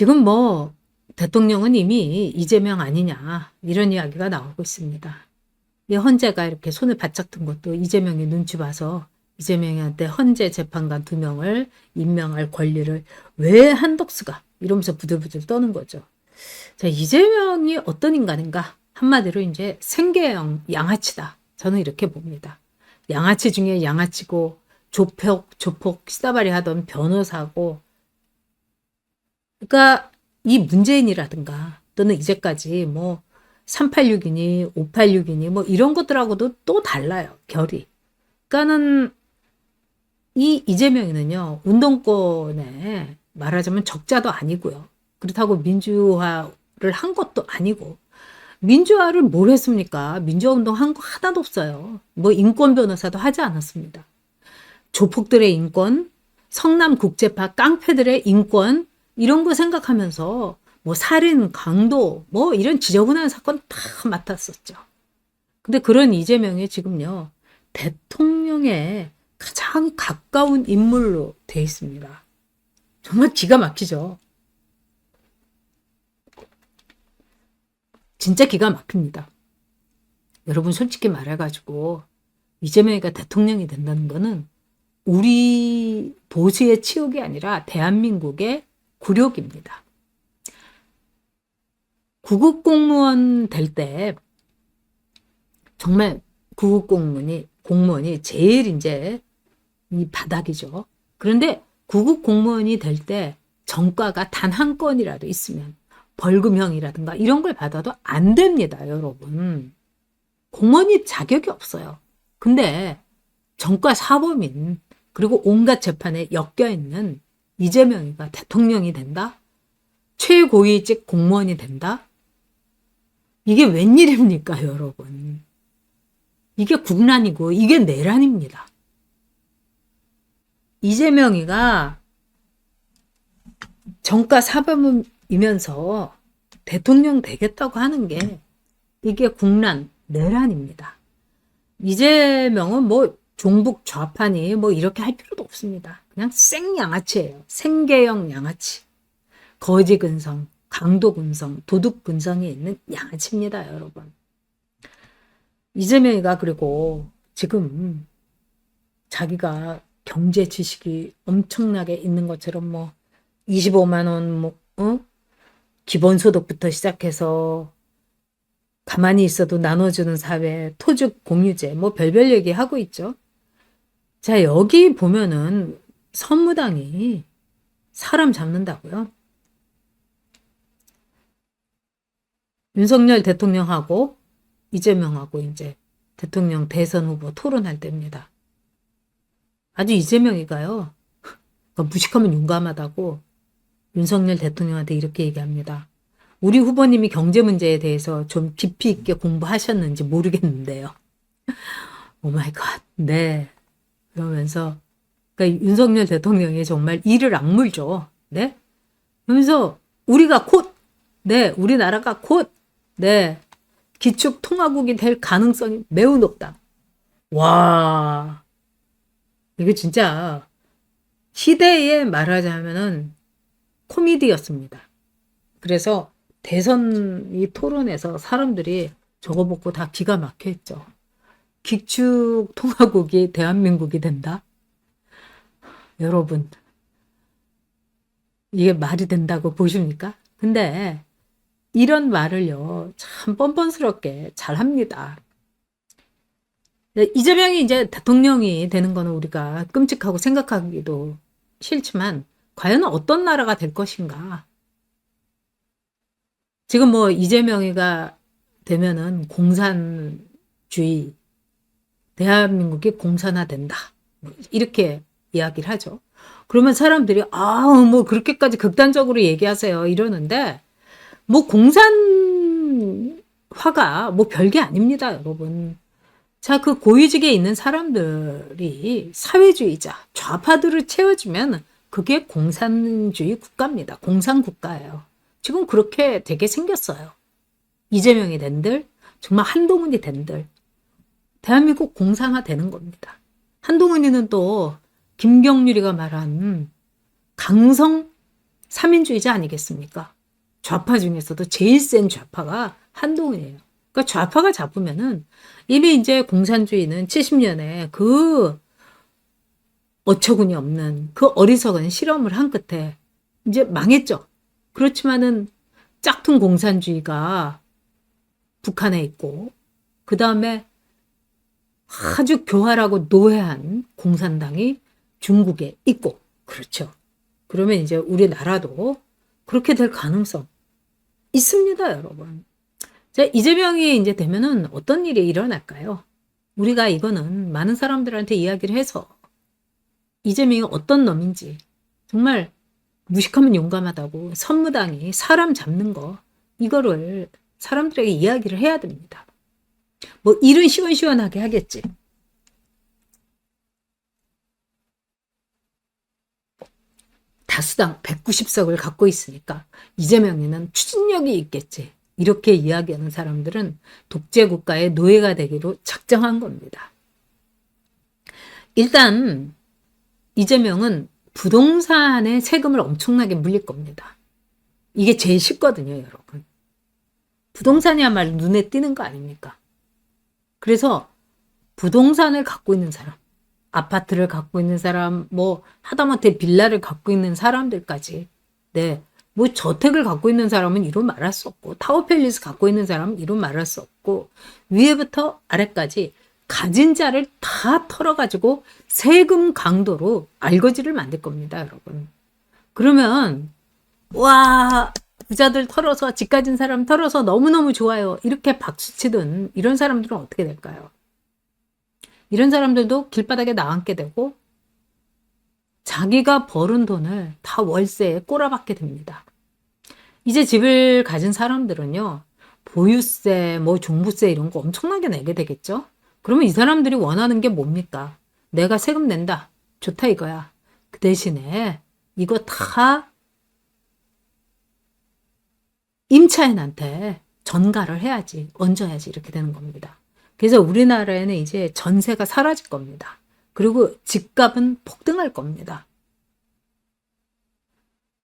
지금 뭐 대통령은 이미 이재명 아니냐 이런 이야기가 나오고 있습니다. 이 헌재가 이렇게 손을 바짝 든 것도 이재명이 눈치 봐서 이재명한테 헌재 재판관 2명을 임명할 권리를 왜 한덕수가 이러면서 부들부들 떠는 거죠. 자, 이재명이 어떤 인간인가? 한마디로 이제 생계형 양아치다. 저는 이렇게 봅니다. 양아치 중에 양아치고 조폭 시다발이 하던 변호사고, 그러니까 이 문재인이라든가 또는 이제까지 뭐 386이니 586이니 뭐 이런 것들하고도 또 달라요. 결이. 그러니까는 이 이재명이는요. 운동권에 말하자면 적자도 아니고요. 그렇다고 민주화를 한 것도 아니고, 민주화를 뭘 했습니까? 민주화 운동 한 거 하나도 없어요. 뭐 인권 변호사도 하지 않았습니다. 조폭들의 인권, 성남국제파 깡패들의 인권 이런 거 생각하면서 뭐 살인, 강도 뭐 이런 지저분한 사건 다 맡았었죠. 근데 그런 이재명이 지금요. 대통령의 가장 가까운 인물로 돼 있습니다. 정말 기가 막히죠. 진짜 기가 막힙니다. 여러분 솔직히 말해가지고 이재명이가 대통령이 된다는 거는 우리 보수의 치욕이 아니라 대한민국의 굴욕입니다. 구급 공무원 될 때 정말 구급 공무원이 제일 이제 이 바닥이죠. 그런데 구급 공무원이 될 때 정과가 단 한 건이라도 있으면 벌금형이라든가 이런 걸 받아도 안 됩니다, 여러분. 공무원이 자격이 없어요. 근데 정과 사범인 그리고 온갖 재판에 엮여있는 이재명이가 대통령이 된다? 최고위직 공무원이 된다? 이게 웬일입니까, 여러분? 이게 국난이고 이게 내란입니다. 이재명이가 정가 사범이면서 대통령 되겠다고 하는 게 이게 국난, 내란입니다. 이재명은 뭐 종북 좌파니 뭐 이렇게 할 필요도 없습니다. 그냥 생양아치예요. 생계형 양아치. 거지 근성, 강도 근성, 도둑 근성이 있는 양아치입니다, 여러분. 이재명이가 그리고 지금 자기가 경제 지식이 엄청나게 있는 것처럼 뭐 25만 원 뭐 기본소득부터 시작해서 가만히 있어도 나눠주는 사회, 토죽 공유제 뭐 별별 얘기 하고 있죠. 자, 여기 보면은 선무당이 사람 잡는다고요. 윤석열 대통령하고 이재명하고 이제 대통령 대선 후보 토론할 때입니다. 아주 이재명이가요. 무식하면 용감하다고 윤석열 대통령한테 이렇게 얘기합니다. 우리 후보님이 경제 문제에 대해서 좀 깊이 있게 공부하셨는지 모르겠는데요. 오 마이 갓. 네. 그러면서 그러니까 윤석열 대통령이 정말 이를 악물죠. 네. 그러면서 우리가 곧 우리나라가 곧 기축통화국이 될 가능성이 매우 높다. 와. 이거 진짜 시대에 말하자면은 코미디였습니다. 그래서 대선 이 토론에서 사람들이 저거 보고 다 기가 막혀있죠. 기축통화국이 대한민국이 된다? 여러분, 이게 말이 된다고 보십니까? 근데 이런 말을요, 참 뻔뻔스럽게 잘합니다. 이재명이 이제 대통령이 되는 거는 우리가 끔찍하고 생각하기도 싫지만 과연 어떤 나라가 될 것인가? 지금 뭐 이재명이가 되면은 공산주의, 대한민국이 공산화된다. 이렇게 이야기를 하죠. 그러면 사람들이 뭐 그렇게까지 극단적으로 얘기하세요 이러는데 뭐 공산화가 뭐 별게 아닙니다, 여러분. 자, 그 고위직에 있는 사람들이 사회주의자, 좌파들을 채워주면 그게 공산주의 국가입니다. 공산국가예요. 지금 그렇게 되게 생겼어요. 이재명이 된들, 정말 한동훈이 된들, 대한민국 공산화 되는 겁니다. 한동훈이는 또 김경률이가 말한 강성 삼인주의자 아니겠습니까? 좌파 중에서도 제일 센 좌파가 한동훈이에요. 그러니까 좌파가 잡으면은 이미 이제 공산주의는 70년에 그 어처구니 없는 그 어리석은 실험을 한 끝에 이제 망했죠. 그렇지만은 짝퉁 공산주의가 북한에 있고 그 다음에 아주 교활하고 노회한 공산당이 중국에 있고 그렇죠. 그러면 이제 우리나라도 그렇게 될 가능성 있습니다, 여러분. 자, 이재명이 이제 되면은 어떤 일이 일어날까요? 우리가 이거는 많은 사람들한테 이야기를 해서 이재명이 어떤 놈인지 정말 무식하면 용감하다고 선무당이 사람 잡는 거 이거를 사람들에게 이야기를 해야 됩니다. 뭐 일은 시원시원하게 하겠지. 다수당 190석을 갖고 있으니까 이재명이는 추진력이 있겠지. 이렇게 이야기하는 사람들은 독재국가의 노예가 되기로 작정한 겁니다. 일단 이재명은 부동산에 세금을 엄청나게 물릴 겁니다. 이게 제일 쉽거든요, 여러분. 부동산이야말로 눈에 띄는 거 아닙니까? 그래서 부동산을 갖고 있는 사람, 아파트를 갖고 있는 사람, 뭐 하다못해 빌라를 갖고 있는 사람들까지, 네, 뭐 저택을 갖고 있는 사람은 이루 말할 수 없고 타워팰리스 갖고 있는 사람은 이루 말할 수 없고 위에부터 아래까지 가진 자를 다 털어가지고 세금 강도로 알거지를 만들 겁니다, 여러분. 그러면 와 부자들 털어서 집 가진 사람 털어서 너무너무 좋아요 이렇게 박수치던 이런 사람들은 어떻게 될까요? 이런 사람들도 길바닥에 나앉게 되고 자기가 벌은 돈을 다 월세에 꼬라박게 됩니다. 이제 집을 가진 사람들은요 보유세 뭐 종부세 이런 거 엄청나게 내게 되겠죠. 그러면 이 사람들이 원하는 게 뭡니까? 내가 세금 낸다 좋다 이거야. 그 대신에 이거 다 임차인한테 전가를 해야지, 얹어야지 이렇게 되는 겁니다. 그래서 우리나라에는 이제 전세가 사라질 겁니다. 그리고 집값은 폭등할 겁니다.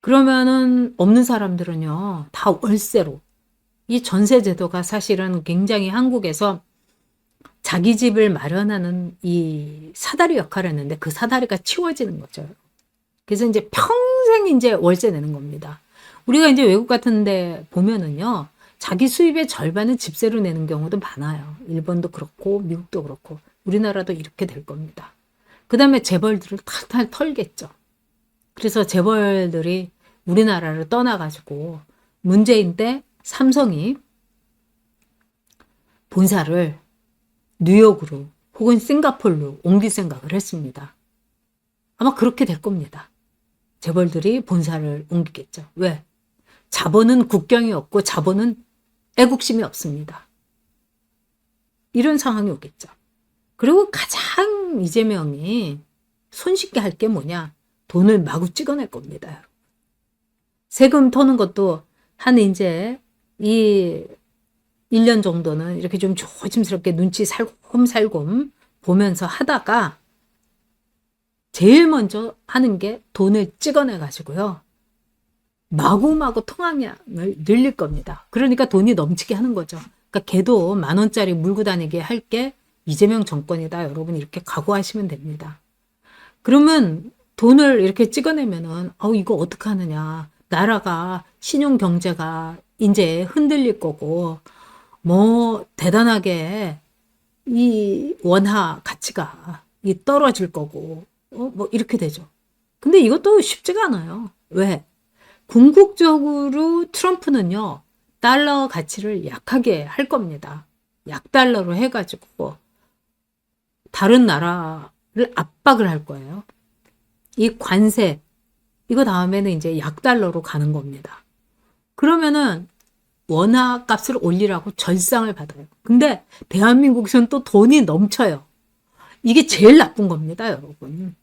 그러면은 없는 사람들은요, 다 월세로. 이 전세 제도가 사실은 굉장히 한국에서 자기 집을 마련하는 이 사다리 역할을 했는데 그 사다리가 치워지는 거죠. 그래서 이제 평생 이제 월세 내는 겁니다. 우리가 이제 외국 같은데 보면은요, 자기 수입의 절반은 집세로 내는 경우도 많아요. 일본도 그렇고, 미국도 그렇고, 우리나라도 이렇게 될 겁니다. 그 다음에 재벌들을 탈탈 털겠죠. 그래서 재벌들이 우리나라를 떠나가지고, 문재인 때 삼성이 본사를 뉴욕으로 혹은 싱가포르로 옮길 생각을 했습니다. 아마 그렇게 될 겁니다. 재벌들이 본사를 옮기겠죠. 왜? 자본은 국경이 없고 자본은 애국심이 없습니다. 이런 상황이 오겠죠. 그리고 가장 이재명이 손쉽게 할 게 뭐냐? 돈을 마구 찍어낼 겁니다. 세금 터는 것도 한 이제 이 1년 정도는 이렇게 좀 조심스럽게 눈치 살곰살곰 보면서 하다가 제일 먼저 하는 게 돈을 찍어내 가지고요. 마구마구 통학량을 늘릴 겁니다. 그러니까 돈이 넘치게 하는 거죠. 그러니까 걔도 10,000원짜리 물고 다니게 할 게 이재명 정권이다. 여러분 이렇게 각오하시면 됩니다. 그러면 돈을 이렇게 찍어내면은 이거 어떡하느냐. 나라가 신용 경제가 이제 흔들릴 거고 뭐 대단하게 이 원화 가치가 떨어질 거고 뭐 이렇게 되죠. 근데 이것도 쉽지가 않아요. 왜? 궁극적으로 트럼프는요, 달러 가치를 약하게 할 겁니다. 약달러로 해가지고 다른 나라를 압박을 할 거예요. 이 관세, 이거 다음에는 이제 약달러로 가는 겁니다. 그러면은 원화 값을 올리라고 절상을 받아요. 근데 대한민국에서는 또 돈이 넘쳐요. 이게 제일 나쁜 겁니다, 여러분.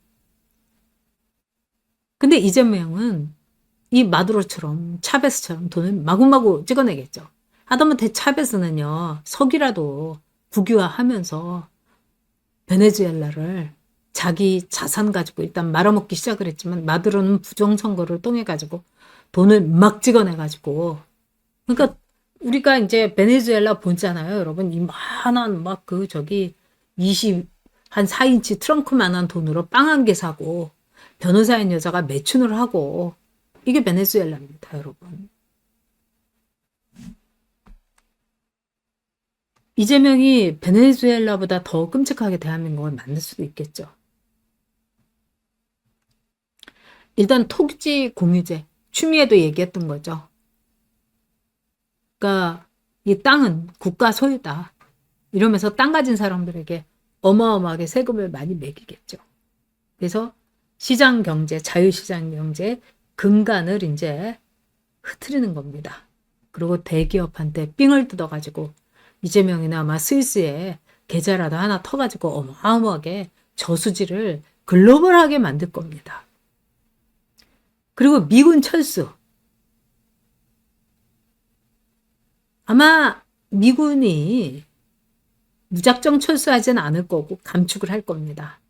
근데 이재명은 이 마두로처럼 차베스처럼 돈을 마구마구 찍어내겠죠. 하다못해 차베스는요. 석유라도 국유화하면서 베네수엘라를 자기 자산 가지고 일단 말아먹기 시작을 했지만 마두로는 부정선거를 통해 가지고 돈을 막 찍어내가지고. 그러니까 우리가 이제 베네수엘라 보잖아요, 여러분. 이만한 막 그 저기 한 4인치 트렁크만한 돈으로 빵 한 개 사고 변호사인 여자가 매춘을 하고 이게 베네수엘라입니다, 여러분. 이재명이 베네수엘라보다 더 끔찍하게 대한민국을 만들 수도 있겠죠. 일단 토지 공유제, 추미애도 얘기했던 거죠. 그러니까 이 땅은 국가 소유다. 이러면서 땅 가진 사람들에게 어마어마하게 세금을 많이 매기겠죠. 그래서 시장 경제, 자유시장 경제 근간을 이제 흐트리는 겁니다. 그리고 대기업한테 삥을 뜯어가지고 이재명이나 아마 스위스에 계좌라도 하나 터가지고 어마어마하게 저수지를 글로벌하게 만들 겁니다. 그리고 미군 철수. 아마 미군이 무작정 철수하지는 않을 거고 감축을 할 겁니다.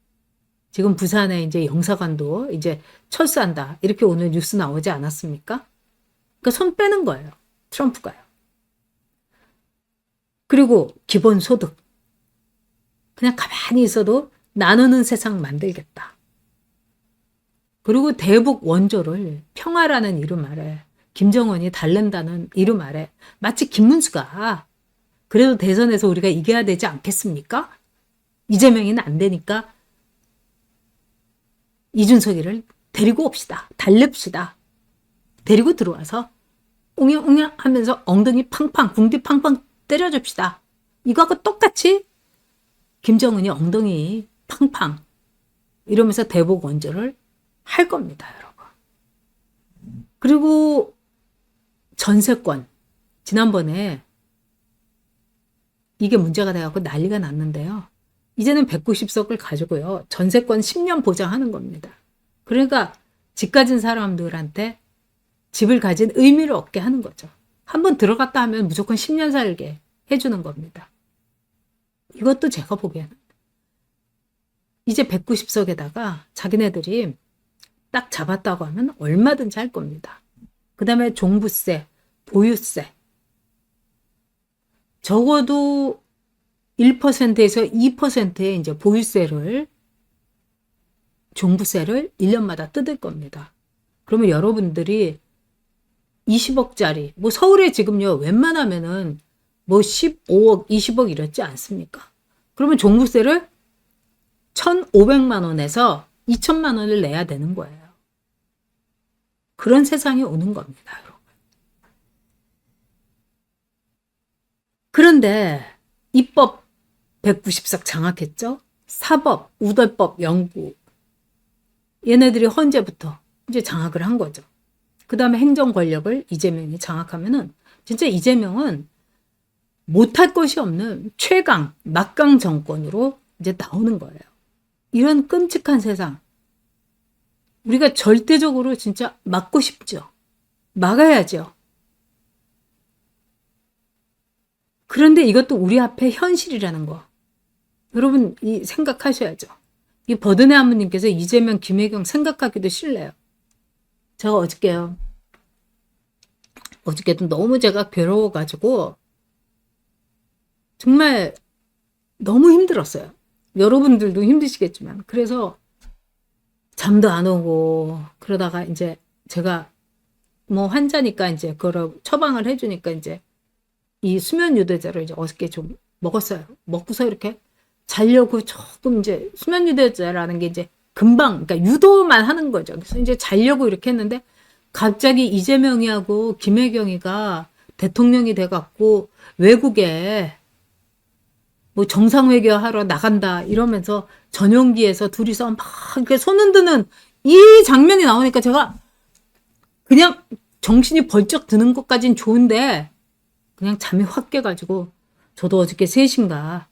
지금 부산에 이제 영사관도 이제 철수한다. 이렇게 오늘 뉴스 나오지 않았습니까? 그러니까 손 빼는 거예요. 트럼프가요. 그리고 기본소득. 그냥 가만히 있어도 나누는 세상 만들겠다. 그리고 대북 원조를 평화라는 이름 아래 김정은이 달랜다는 이름 아래 마치 김문수가 그래도 대선에서 우리가 이겨야 되지 않겠습니까? 이재명이는 안 되니까 이준석이를 데리고 옵시다. 달랩시다. 데리고 들어와서 웅냥웅냥 하면서 엉덩이 팡팡 궁디 팡팡 때려줍시다. 이거하고 똑같이 김정은이 엉덩이 팡팡 이러면서 대북 원조를 할 겁니다, 여러분. 그리고 전세권. 지난번에 이게 문제가 돼갖고 난리가 났는데요. 이제는 190석을 가지고요. 전세권 10년 보장하는 겁니다. 그러니까 집 가진 사람들한테 집을 가진 의미를 얻게 하는 거죠. 한번 들어갔다 하면 무조건 10년 살게 해주는 겁니다. 이것도 제가 보기에는 이제 190석에다가 자기네들이 딱 잡았다고 하면 얼마든지 할 겁니다. 그 다음에 종부세, 보유세. 적어도 1%에서 2%의 이제 보유세를, 종부세를 1년마다 뜯을 겁니다. 그러면 여러분들이 20억짜리, 뭐 서울에 지금요, 웬만하면은 뭐 15억, 20억 이랬지 않습니까? 그러면 종부세를 1,500만 원에서 2,000만 원을 내야 되는 거예요. 그런 세상이 오는 겁니다, 여러분. 그런데 입법 190석 장악했죠? 사법, 우덜법, 영구. 얘네들이 헌재부터 이제 장악을 한 거죠. 그 다음에 행정 권력을 이재명이 장악하면은 진짜 이재명은 못할 것이 없는 최강, 막강 정권으로 이제 나오는 거예요. 이런 끔찍한 세상. 우리가 절대적으로 진짜 막고 싶죠. 막아야죠. 그런데 이것도 우리 앞에 현실이라는 거. 여러분 생각하셔야죠. 이 버드네 아무님께서 이재명, 김혜경 생각하기도 싫네요. 제가 어저께도 너무 제가 괴로워가지고 정말 너무 힘들었어요. 여러분들도 힘드시겠지만. 그래서 잠도 안 오고 그러다가 이제 제가 뭐 환자니까 이제 그걸 처방을 해주니까 이제 이 수면 유도제를 이제 어저께 좀 먹었어요. 먹고서 이렇게 자려고 조금 이제 수면 유도제라는 게 이제 금방 그러니까 유도만 하는 거죠. 그래서 이제 자려고 이렇게 했는데 갑자기 이재명이하고 김혜경이가 대통령이 돼갖고 외국에 뭐 정상회교 하러 나간다 이러면서 전용기에서 둘이서 막 이렇게 손 흔드는 이 장면이 나오니까 제가 그냥 정신이 벌쩍 드는 것까진 좋은데 그냥 잠이 확 깨가지고 저도 어저께 3시인가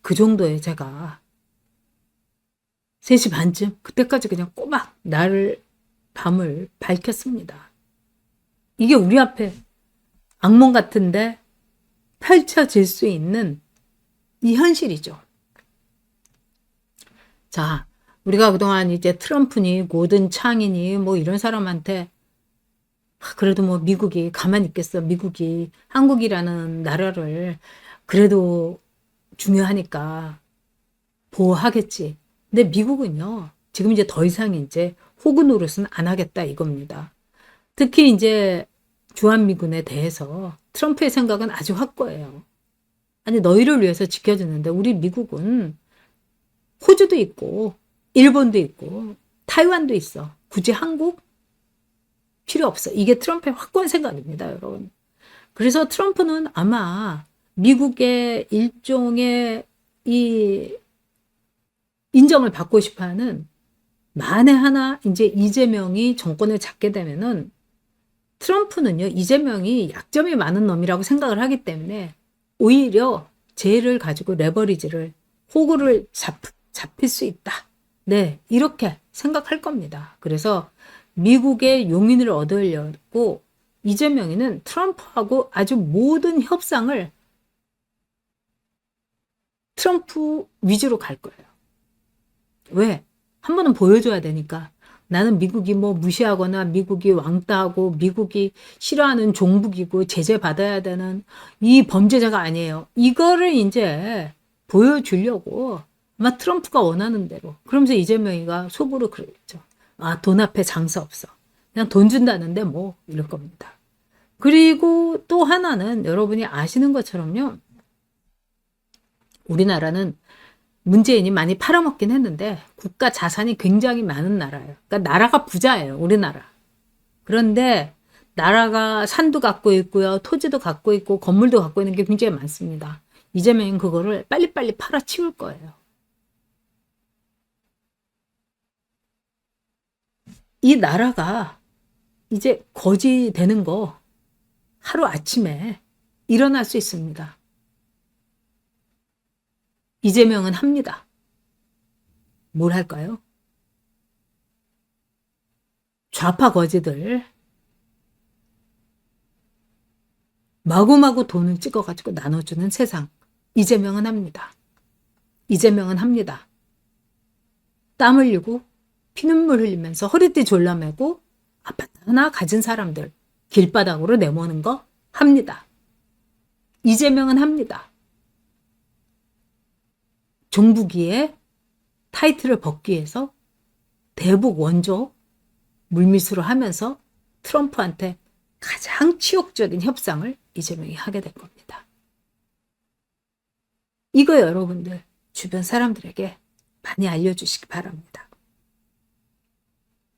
그 정도에 제가 3시 반쯤 그때까지 그냥 꼬박 밤을 밝혔습니다. 이게 우리 앞에 악몽 같은데 펼쳐질 수 있는 이 현실이죠. 자, 우리가 그동안 이제 트럼프니 고든 창이니 뭐 이런 사람한테 그래도 뭐 미국이 가만히 있겠어. 미국이 한국이라는 나라를 그래도 중요하니까 보호하겠지. 근데 미국은요, 지금 이제 더 이상 이제 호구 노릇은 안 하겠다 이겁니다. 특히 이제 주한미군에 대해서 트럼프의 생각은 아주 확고해요. 아니, 너희를 위해서 지켜주는데 우리 미국은 호주도 있고, 일본도 있고, 타이완도 있어. 굳이 한국 필요 없어. 이게 트럼프의 확고한 생각입니다, 여러분. 그래서 트럼프는 아마 미국의 일종의 이 인정을 받고 싶어 하는, 만에 하나 이제 이재명이 정권을 잡게 되면은 트럼프는요, 이재명이 약점이 많은 놈이라고 생각을 하기 때문에 오히려 쟤를 가지고 레버리지를, 호구를 잡힐 수 있다. 네, 이렇게 생각할 겁니다. 그래서 미국의 용인을 얻으려고 이재명이는 트럼프하고 아주 모든 협상을 트럼프 위주로 갈 거예요. 왜? 한 번은 보여줘야 되니까. 나는 미국이 뭐 무시하거나 미국이 왕따하고 미국이 싫어하는 종북이고 제재 받아야 되는 이 범죄자가 아니에요. 이거를 이제 보여주려고 아마 트럼프가 원하는 대로. 그러면서 이재명이가 속으로 그러겠죠. 아, 돈 앞에 장사 없어. 그냥 돈 준다는데 뭐 이럴 겁니다. 그리고 또 하나는 여러분이 아시는 것처럼요. 우리나라는 문재인이 많이 팔아먹긴 했는데 국가 자산이 굉장히 많은 나라예요. 그러니까 나라가 부자예요, 우리나라. 그런데 나라가 산도 갖고 있고요, 토지도 갖고 있고 건물도 갖고 있는 게 굉장히 많습니다. 이재명은 그거를 빨리빨리 팔아치울 거예요. 이 나라가 이제 거지 되는 거 하루아침에 일어날 수 있습니다. 이재명은 합니다. 뭘 할까요? 좌파 거지들 마구마구 돈을 찍어가지고 나눠주는 세상. 이재명은 합니다. 이재명은 합니다. 땀 흘리고 피눈물 흘리면서 허리띠 졸라매고 아파트 하나 가진 사람들 길바닥으로 내모는 거 합니다. 이재명은 합니다. 종북이의 타이틀을 벗기 위해서 대북 원조 물밑으로 하면서 트럼프한테 가장 치욕적인 협상을 이재명이 하게 될 겁니다. 이거 여러분들 주변 사람들에게 많이 알려주시기 바랍니다.